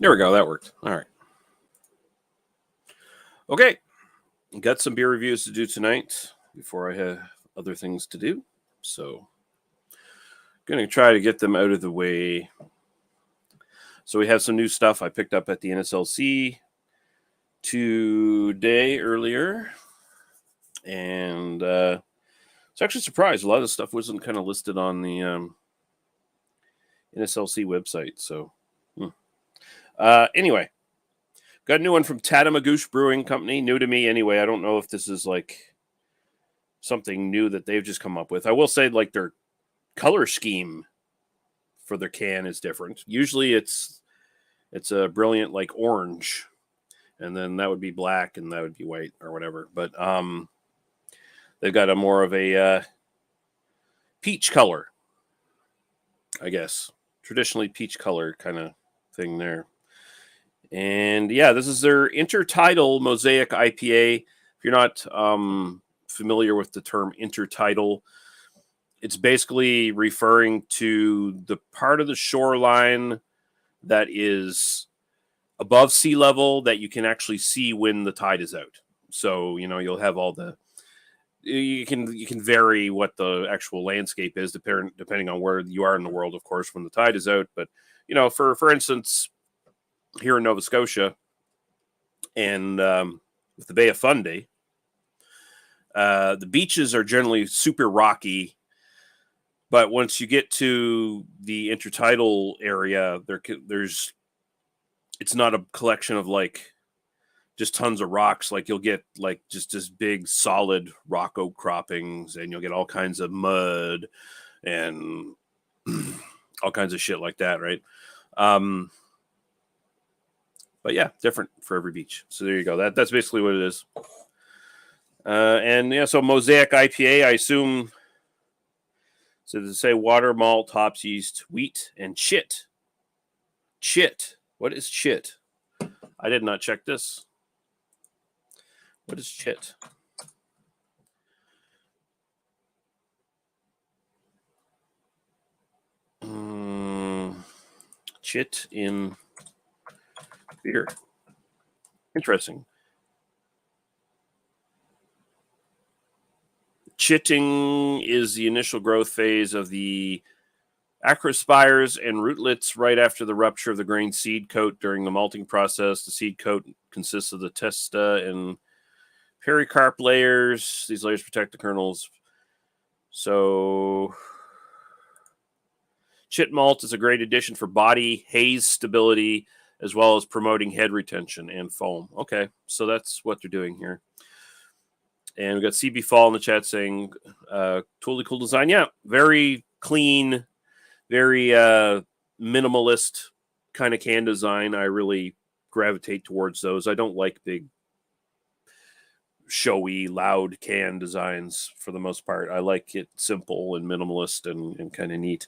There we go. That worked. All right. Okay. Got some beer reviews to do tonight before I have other things to do. So going to try to get them out of the way. So we have some new stuff I picked up at the NSLC today earlier. And it's actually surprised. A lot of stuff wasn't kind of listed on the NSLC website. So anyway, got a new one from Tatamagouche Brewing Company. New to me anyway. I don't know if this is like something new that they've just come up with. I will say like their color scheme for their can is different. Usually it's a brilliant like orange, and then that would be black and that would be white or whatever. But they've got a more of a peach color, I guess. Traditionally peach color kind of thing there. And yeah, this is their Intertidal Mosaic IPA. If you're not familiar with the term intertidal, it's basically referring to the part of the shoreline that is above sea level that you can actually see when the tide is out. So, you'll have all the you can vary what the actual landscape is depending on where you are in the world, of course, when the tide is out. But, for instance, here in Nova Scotia and with the Bay of Fundy, the beaches are generally super rocky. But once you get to the intertidal area, it's not a collection of like just tons of rocks. Like you'll get like just this big solid rock outcroppings, and you'll get all kinds of mud and all kinds of shit like that, right? But yeah, different for every beach. So there you go. That's basically what it is. So Mosaic IPA, I assume. So does it say water, malt, hops, yeast, wheat, and chit? Chit. What is chit? I did not check this. What is chit? Chit in beer. Interesting. Chitting is the initial growth phase of the acrospires and rootlets right after the rupture of the grain seed coat during the malting process. The seed coat consists of the testa and pericarp layers. These layers protect the kernels. So chit malt is a great addition for body haze stability, as well as promoting head retention and foam. Okay, so that's what they're doing here. And we've got CB Fall in the chat saying, totally cool design. Yeah, very clean, very minimalist kind of can design. I really gravitate towards those. I don't like big, showy, loud can designs for the most part. I like it simple and minimalist and kind of neat.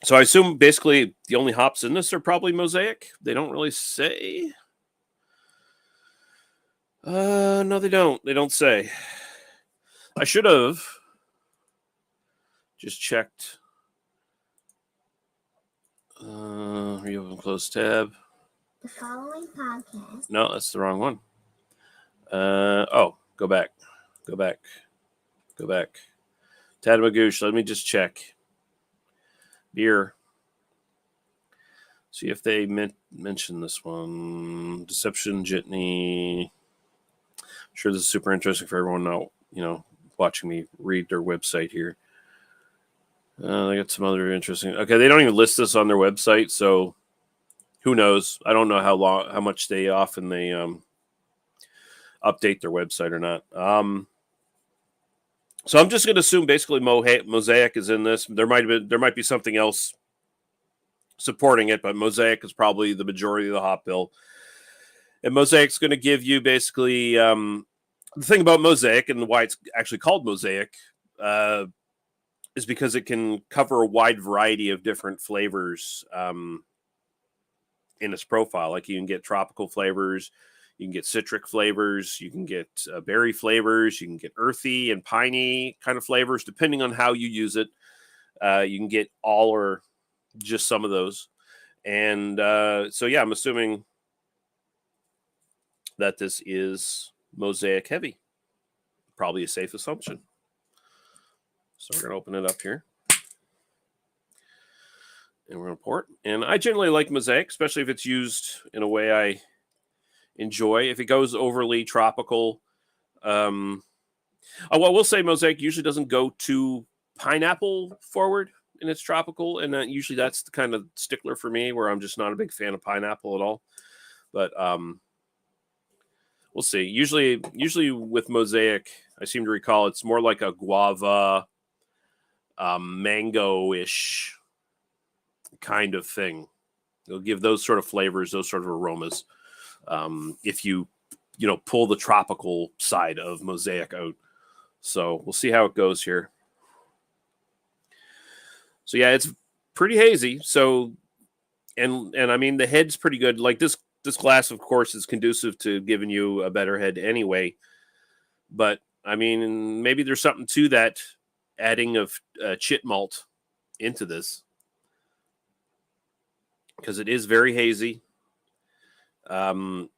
So I assume basically the only hops in this are probably Mosaic. They don't really say. No, they don't. They don't say. I should have just checked. Reopen, close tab. The following podcast. No, that's the wrong one. Go back. Tatamagouche, let me just check. Beer. See if they mention this one. Deception, Jitney. I'm sure this is super interesting for everyone now, watching me read their website here. They got some other interesting. Okay, they don't even list this on their website, so who knows? I don't know how much they often update their website or not. So I'm just going to assume basically Mosaic is in this. There might be something else supporting it, but Mosaic is probably the majority of the hop bill. And Mosaic's going to give you basically the thing about Mosaic and why it's actually called Mosaic is because it can cover a wide variety of different flavors in its profile. Like you can get tropical flavors, you can get citric flavors, you can get berry flavors, you can get earthy and piney kind of flavors, depending on how you use it. You can get all or just some of those. And so, yeah, I'm assuming that this is Mosaic heavy. Probably a safe assumption. So we're going to open it up here. And we're going to pour it. And I generally like Mosaic, especially if it's used in a way I enjoy. If it goes overly tropical, I will say Mosaic usually doesn't go too pineapple forward in its tropical, and usually that's the kind of stickler for me, where I'm just not a big fan of pineapple at all. But we'll see. Usually with Mosaic, I seem to recall it's more like a guava, mango-ish kind of thing. It'll give those sort of flavors, those sort of aromas. If you pull the tropical side of Mosaic out. So we'll see how it goes here. So yeah, it's pretty hazy. So and I mean the head's pretty good. Like this glass, of course, is conducive to giving you a better head anyway. But I mean, maybe there's something to that adding of chit malt into this, because it is very hazy. It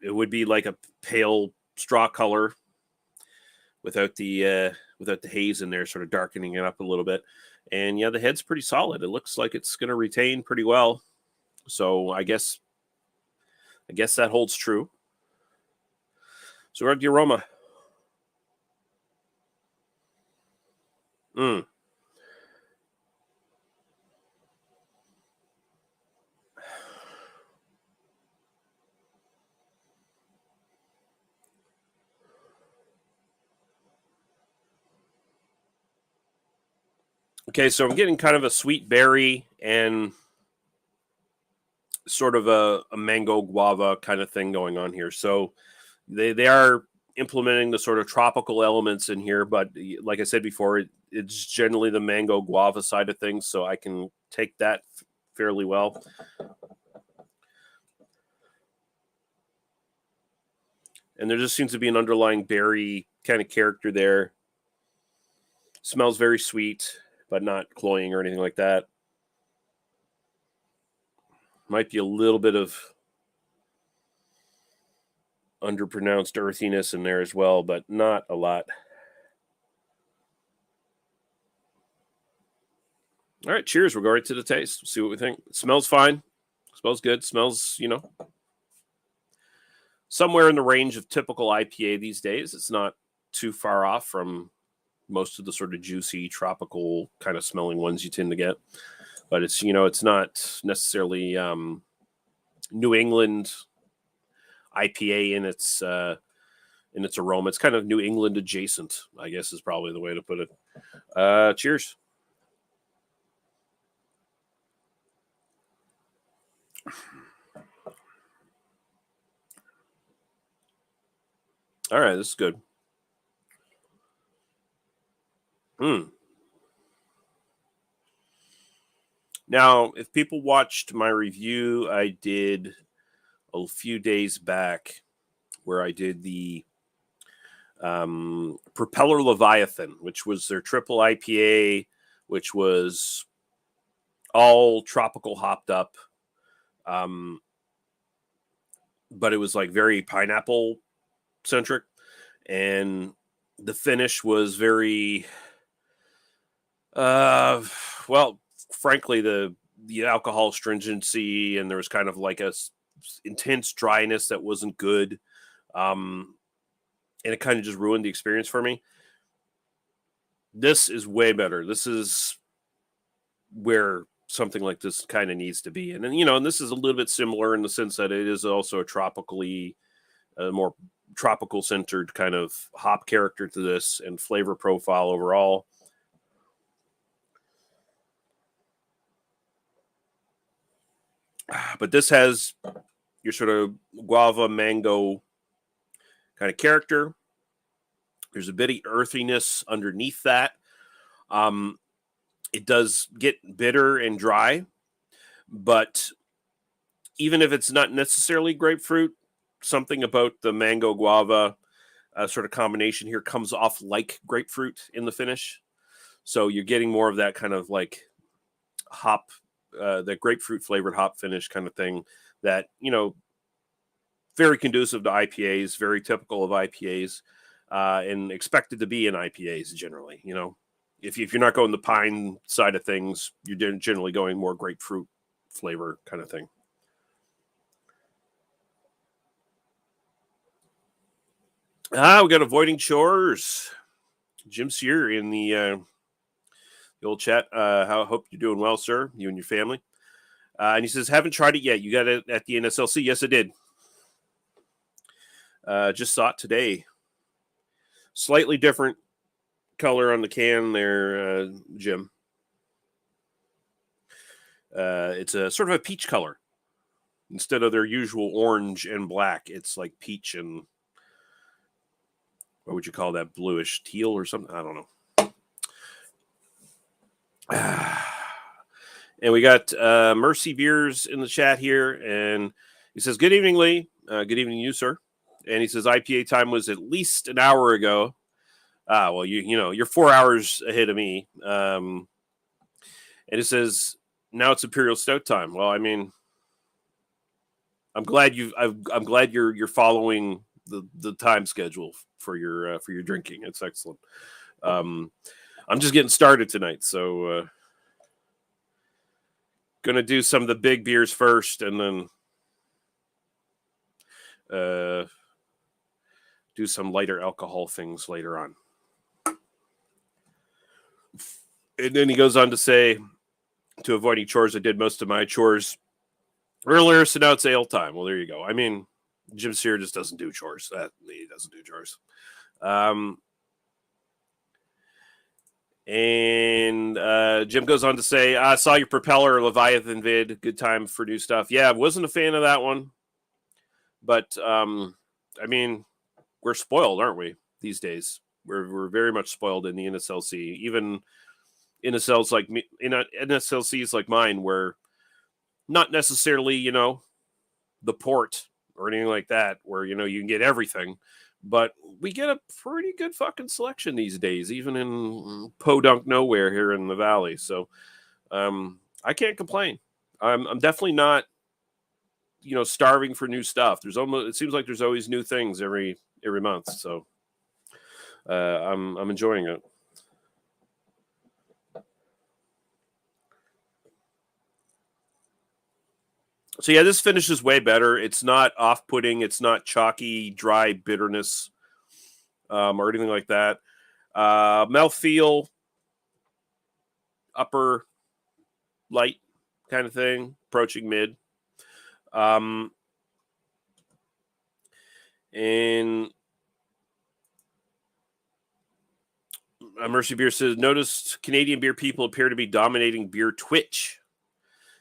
would be like a pale straw color without the haze in there, sort of darkening it up a little bit. And yeah, the head's pretty solid. It looks like it's going to retain pretty well. So I guess that holds true. So we're at the aroma. Okay, so I'm getting kind of a sweet berry and sort of a mango guava kind of thing going on here. So they are implementing the sort of tropical elements in here, but like I said before, it's generally the mango guava side of things, so I can take that fairly well. And there just seems to be an underlying berry kind of character there. Smells very sweet, but not cloying or anything like that. Might be a little bit of underpronounced earthiness in there as well, but not a lot. All right, cheers. We'll go right to the taste. See what we think. It smells fine. Smells good. Smells, somewhere in the range of typical IPA these days. It's not too far off from most of the sort of juicy, tropical kind of smelling ones you tend to get. But it's, it's not necessarily New England IPA in its aroma. It's kind of New England adjacent, I guess is probably the way to put it. Cheers. All right, this is good. Now, if people watched my review I did a few days back, where I did the Propeller Leviathan, which was their triple IPA, which was all tropical hopped up, but it was like very pineapple centric, and the finish was very frankly, the alcohol stringency, and there was kind of like a intense dryness that wasn't good, and it kind of just ruined the experience for me. This is way better. This is where something like this kind of needs to be, and then and this is a little bit similar in the sense that it is also a tropically, more tropical centered kind of hop character to this and flavor profile overall. But this has your sort of guava mango kind of character. There's a bit of earthiness underneath that. It does get bitter and dry, but even if it's not necessarily grapefruit, something about the mango guava sort of combination here comes off like grapefruit in the finish. So you're getting more of that kind of like hop that grapefruit flavored hop finish kind of thing that, very conducive to IPAs, very typical of IPAs, and expected to be in IPAs generally. If you're not going the pine side of things, you're generally going more grapefruit flavor kind of thing. We got avoiding chores. Jim's here in the old chat. Hope you're doing well, sir, you and your family. And he says, haven't tried it yet. You got it at the NSLC? Yes, I did. Just saw it today. Slightly different color on the can there, Jim. It's a sort of a peach color. Instead of their usual orange and black, it's like peach and, what would you call that, bluish teal or something? I don't know. And we got Mercy Beers in the chat here, and he says, good evening, Lee. Good evening, you, sir. And he says, IPA time was at least an hour ago. Well, you're 4 hours ahead of me. And it says, now it's Imperial Stout time. Well, I mean, I'm glad you're following the time schedule for your drinking. It's excellent. I'm just getting started tonight, so gonna do some of the big beers first, and then do some lighter alcohol things later on. And then he goes on to say, to avoiding chores, I did most of my chores earlier, so now it's ale time. Well, there you go. I mean, Jim Sear just doesn't do chores. He doesn't do chores. And Jim goes on to say, I saw your Propeller Leviathan vid. Good time for new stuff. Yeah, I wasn't a fan of that one. But, I mean, we're spoiled, aren't we, these days? We're very much spoiled in the NSLC. Even NSLs like me, NSLCs like mine, where not necessarily, the port or anything like that, where, you can get everything. But we get a pretty good fucking selection these days, even in podunk nowhere here in the valley. So I can't complain. I'm definitely not, starving for new stuff. It seems like there's always new things every month. So I'm enjoying it. So yeah, this finish is way better. It's not off-putting. It's not chalky, dry bitterness or anything like that. Mouthfeel, upper light kind of thing, approaching mid. And Mercy Beer says, noticed Canadian beer people appear to be dominating beer Twitch.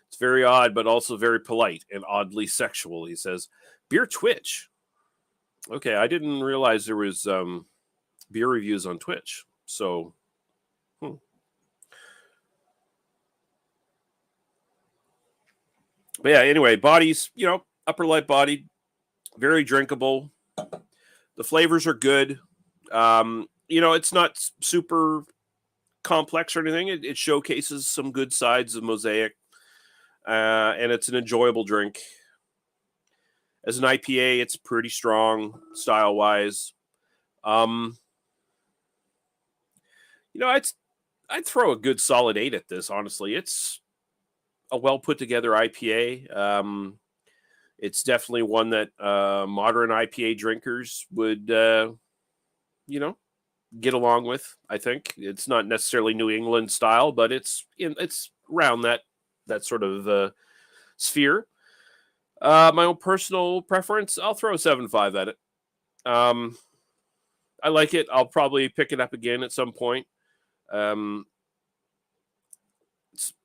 It's very odd, but also very polite and oddly sexual, he says. Beer Twitch. Okay, I didn't realize there was beer reviews on Twitch. So, But yeah, anyway, bodies, upper light body, very drinkable. The flavors are good. It's not super complex or anything. It showcases some good sides of Mosaic. And it's an enjoyable drink. As an IPA, it's pretty strong style-wise. I'd throw a good solid 8 at this, honestly. It's a well-put-together IPA. It's definitely one that modern IPA drinkers would, get along with, I think. It's not necessarily New England style, but it's around that sort of sphere. My own personal preference, I'll throw a 7.5 at it. I like it. I'll probably pick it up again at some point.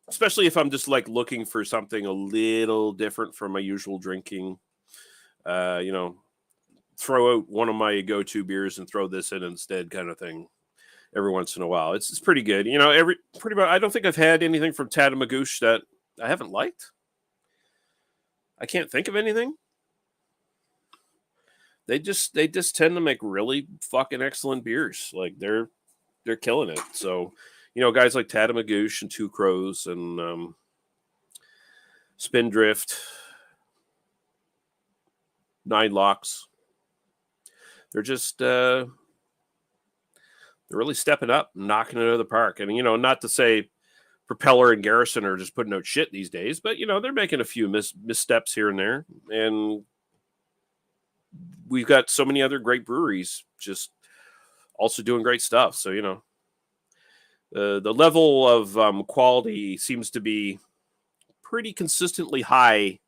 Especially if I'm just looking for something a little different from my usual drinking. Throw out one of my go-to beers and throw this in instead, kind of thing. Every once in a while, it's pretty good. Pretty much. I don't think I've had anything from Tatamagouche that I haven't liked. I can't think of anything. They just tend to make really fucking excellent beers. They're killing it. So, guys like Tatamagouche and Two Crows and Spindrift, 9 Locks. They're just they're really stepping up, knocking it out of the park. And not to say Propeller and Garrison are just putting out shit these days, but they're making a few missteps here and there. And we've got so many other great breweries just also doing great stuff. So the level of quality seems to be pretty consistently high,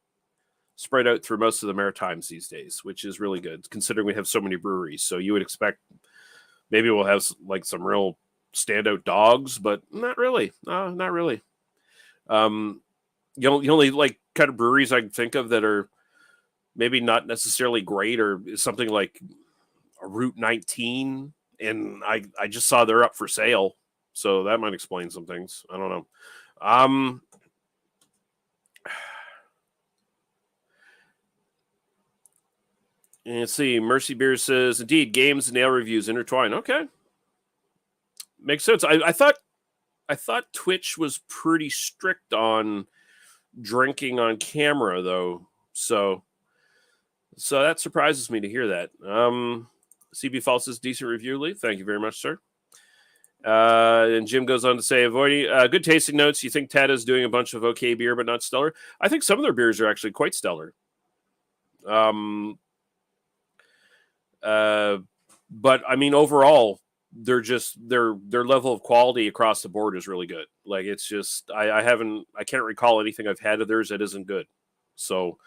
spread out through most of the Maritimes these days, which is really good considering we have so many breweries. So you would expect maybe we'll have like some real standout dogs, but not really. Not really. The only like kind of breweries I can think of that are maybe not necessarily great or something like a Route 19, and I just saw they're up for sale, so that might explain some things. I don't know. And let's see. Mercy Beer says, indeed, games and ale reviews intertwine. Okay. Makes sense. I thought Twitch was pretty strict on drinking on camera, though. So that surprises me to hear that. CB Falls says, decent review, Lee. Thank you very much, sir. And Jim goes on to say, avoiding good tasting notes. You think Tata's doing a bunch of okay beer, but not stellar? I think some of their beers are actually quite stellar. But I mean, overall, they're just their level of quality across the board is really good. Like it's just I can't recall anything I've had of theirs that isn't good. So,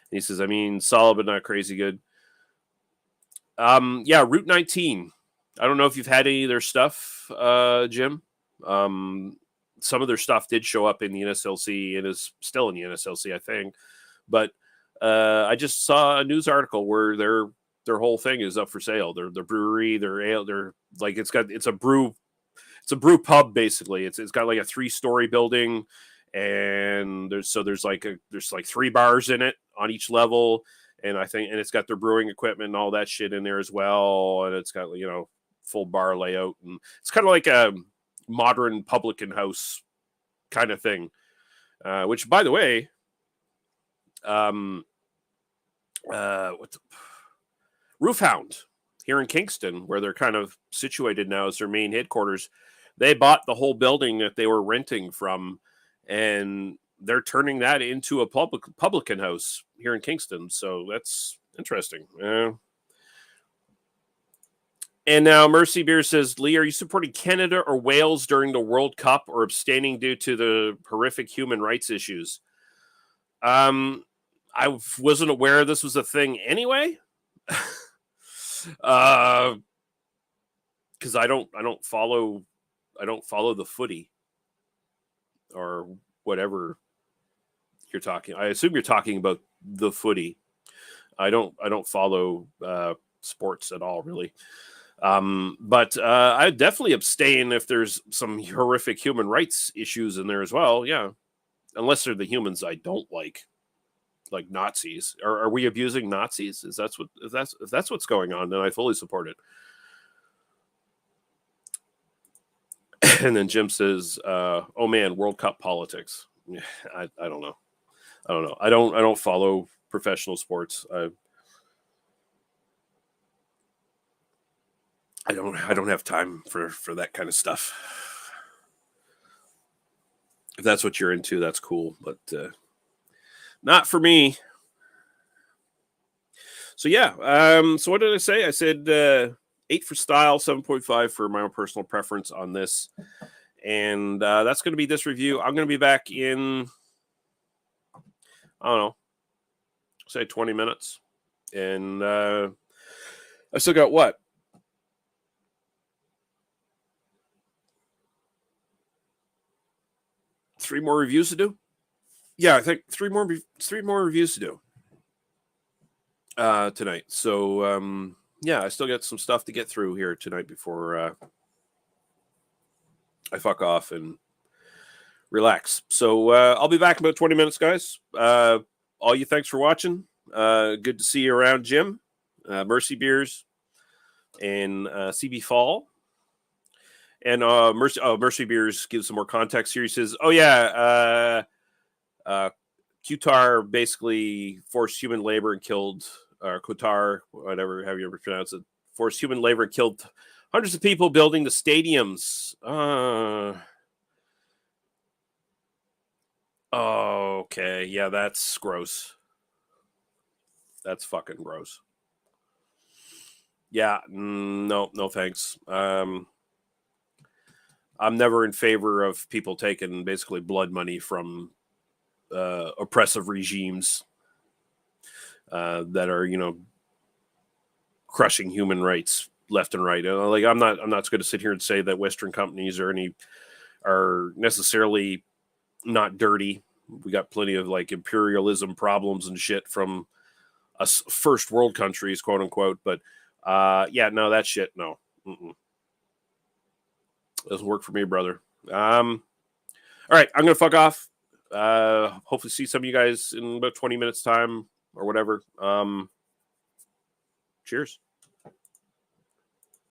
he says, I mean, solid but not crazy good. Yeah, Route 19. I don't know if you've had any of their stuff, Jim. Some of their stuff did show up in the NSLC and is still in the NSLC, I think. But I just saw a news article where their whole thing is up for sale. Their brewery, their ale, it's a brew pub basically. It's got like a 3-story building, and there's like 3 bars in it on each level, and it's got their brewing equipment and all that shit in there as well, and it's got full bar layout, and it's kind of like a modern publican house kind of thing. Which, by the way, Roofhound here in Kingston, where they're kind of situated now as their main headquarters, they bought the whole building that they were renting from, and they're turning that into a publican house here in Kingston. So that's interesting. And now Mercy Beer says, Lee, are you supporting Canada or Wales during the World Cup or abstaining due to the horrific human rights issues? I wasn't aware this was a thing anyway. Because I don't follow the footy or whatever you're talking. I assume you're talking about the footy. I don't follow sports at all, really. But I definitely abstain if there's some horrific human rights issues in there as well. Yeah, unless they're the humans I don't like Nazis. Are we abusing Nazis? If that's what's going on, then I fully support it. And then Jim says, "Oh man, World Cup politics." I don't know. I don't follow professional sports. I don't have time for that kind of stuff. If that's what you're into, that's cool, but not for me. So yeah. So what did I say? I said 8 for style, 7.5 for my own personal preference on this, and that's going to be this review. I'm going to be back in, I don't know, say 20 minutes, and I still got what? 3 more reviews to do? Yeah, I think 3 more reviews to do tonight. So yeah, I still got some stuff to get through here tonight before I fuck off and relax. So I'll be back in about 20 minutes, guys. All you, thanks for watching. Good to see you around, Jim. Mercy Beers and CB Fall. And Mercy Beers gives some more context here. He says, oh, yeah, Qatar basically forced human labor and killed, or Qatar, whatever, have you ever pronounced it, forced human labor and killed hundreds of people building the stadiums. Okay, yeah, that's gross. That's fucking gross. Yeah, no thanks. I'm never in favor of people taking basically blood money from oppressive regimes that are, crushing human rights left and right. Like I'm not going to sit here and say that Western companies are necessarily not dirty. We got plenty of like imperialism problems and shit from us first world countries, quote unquote. But yeah, no, that shit, no. Doesn't work for me, brother. All right, I'm gonna fuck off. Hopefully see some of you guys in about 20 minutes time or whatever. Cheers.